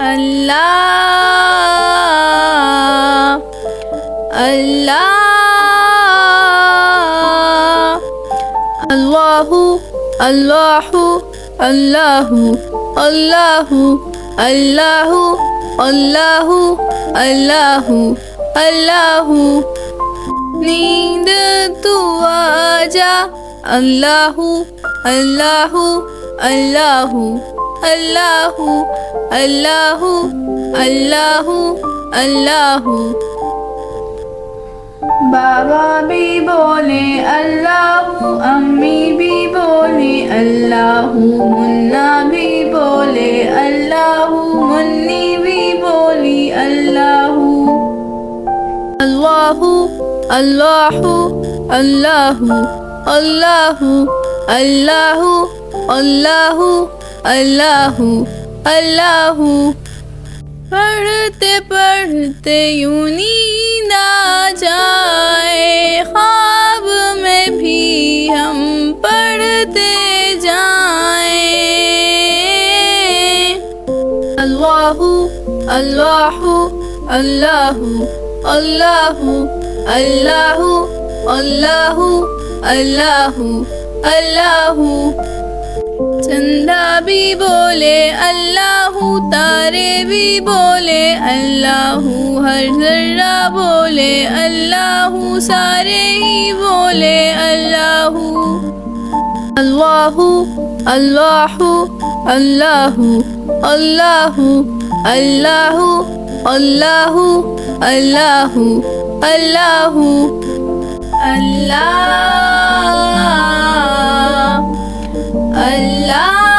अल्लाह अल्लाह अल्लाहु अल्लाहु अल्लाहु अल्लाहु अल्लाहु अल्लाहु अल्लाहु अल्लाहु नींद तू आजा अल्लाहु अल्लाहु अल्लाहु अल्लाहु अल्लाहु अल्लाहु अल्लाहु बाबा भी बोले अल्लाहु अम्मी भी बोले अल्लाहु मुन्ना भी बोले अल्लाहु मुन्नी भी बोली अल्लाहु अल्लाहु अल्लाहु अल्लाहु अल्लाहु अल्लाहु अल्लाहु अल्लाहु अल्लाहु पढ़ते पढ़ते यूं नींद आ जाए ख्वाब में भी हम पढ़ते जाएं अल्लाहु अल्लाहु अल्लाहु अल्लाहु अल्लाहु अल्लाहु अल्लाहु अल्लाहु चंदा भी बोले अल्लाहु तारे भी बोले अल्लाहु हर जर्रा बोले अल्लाहु सारे ही बोले अल्लाहु अल्लाहु अल्लाहु अल्लाहु अल्लाहु अल्लाहु अल्लाहु अल्लाहु अल्लाहु अल्लाह अल्लाह